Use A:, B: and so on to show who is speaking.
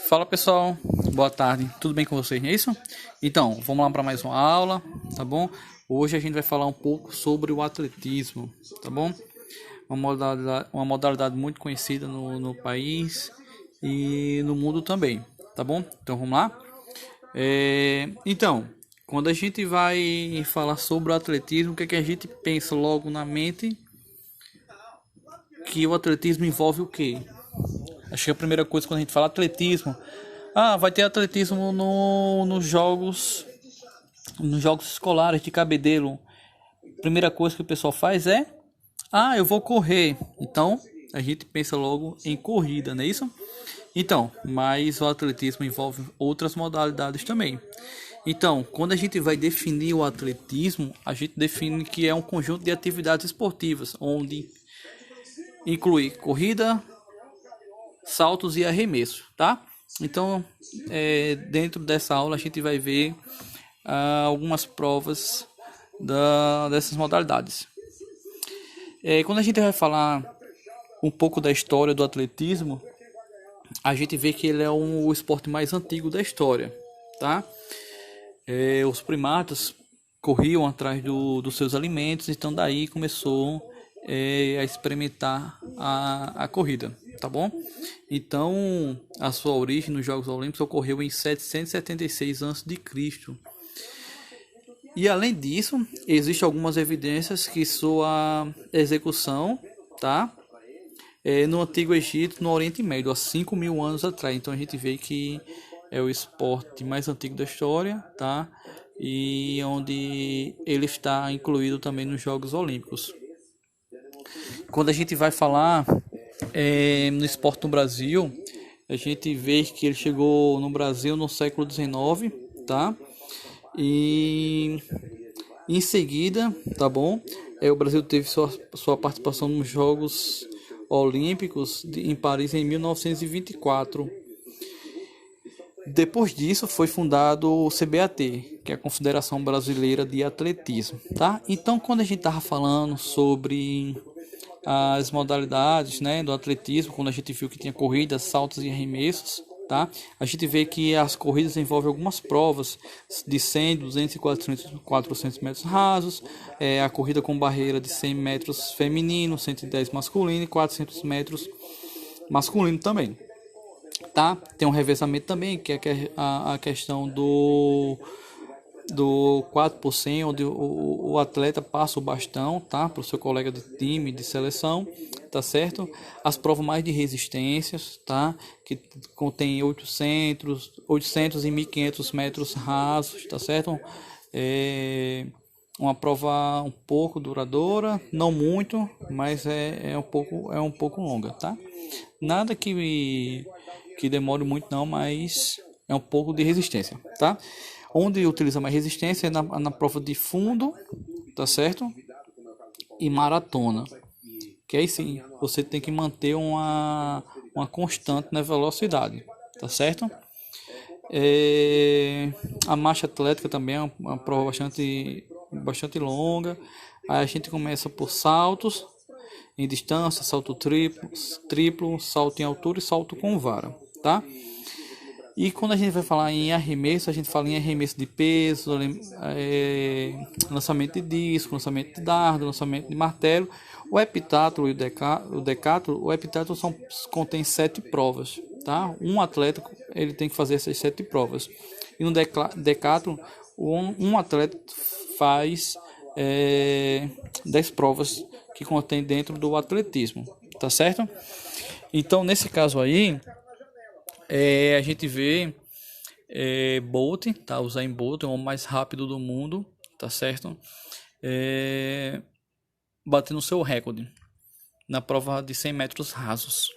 A: Fala pessoal, boa tarde, tudo bem com vocês, não é isso? Então, vamos lá para mais uma aula, tá bom? Hoje a gente vai falar um pouco sobre o atletismo, tá bom? Uma modalidade muito conhecida no país e no mundo também, tá bom? Então vamos lá? Então, quando a gente vai falar sobre o atletismo, o que é que a gente pensa logo na mente? Que o atletismo envolve o quê? Acho que a primeira coisa quando a gente fala atletismo, vai ter atletismo nos jogos escolares de Cabedelo. Primeira coisa que o pessoal faz é, eu vou correr. Então, a gente pensa logo em corrida, não é isso? Então, mas o atletismo envolve outras modalidades também. Então, quando a gente vai definir o atletismo, a gente define que é um conjunto de atividades esportivas, onde inclui corrida, saltos e arremessos, tá? Então, dentro dessa aula a gente vai ver algumas provas dessas modalidades. Quando a gente vai falar um pouco da história do atletismo, a gente vê que ele é o esporte mais antigo da história, tá? Os primatas corriam atrás dos seus alimentos, então daí começou a experimentar a corrida, tá bom? Então, a sua origem nos Jogos Olímpicos ocorreu em 776 a.C. E além disso, existem algumas evidências que sua execução, tá? No Antigo Egito, no Oriente Médio, há 5.000 anos atrás. Então a gente vê que é o esporte mais antigo da história, tá? E onde ele está incluído também nos Jogos Olímpicos. Quando a gente vai falar no esporte no Brasil, a gente vê que ele chegou no Brasil no século XIX, tá? E em seguida, tá bom? O Brasil teve sua participação nos Jogos Olímpicos em Paris em 1924. Depois disso foi fundado o CBAT, que é a Confederação Brasileira de Atletismo, tá? Então, quando a gente tava falando sobre as modalidades, né, do atletismo, quando a gente viu que tinha corridas, saltos e arremessos, tá? A gente vê que as corridas envolvem algumas provas de 100, 200 e 400 metros rasos, a corrida com barreira de 100 metros feminino, 110 masculino e 400 metros masculino também, tá? Tem um revezamento também, que é a questão do 4%, onde o atleta passa o bastão, tá, para o seu colega de time, de seleção, tá certo? As provas mais de resistências, tá, que contém 800 e 1.500 metros rasos, tá certo? Uma prova um pouco duradoura, não muito, mas é um pouco longa, tá? Nada que demore muito não, mas é um pouco de resistência, tá? Onde utiliza mais resistência é na prova de fundo, tá certo? E maratona. Que aí sim, você tem que manter uma constante na velocidade, tá certo? A marcha atlética também é uma prova bastante longa. Aí a gente começa por saltos em distância, salto triplo, salto em altura e salto com vara, tá? E quando a gente vai falar em arremesso, a gente fala em arremesso de peso, lançamento de disco, lançamento de dardo, lançamento de martelo. O heptatlo e o decátlo, o heptatlo contém 7 provas, tá? Um atleta ele tem que fazer essas 7 provas. E no decátlo, um atleta faz 10 provas que contém dentro do atletismo, tá certo? Então, nesse caso aí, a gente vê Bolt, tá? O Usain Bolt é o homem mais rápido do mundo, tá certo? Batendo seu recorde na prova de 100 metros rasos,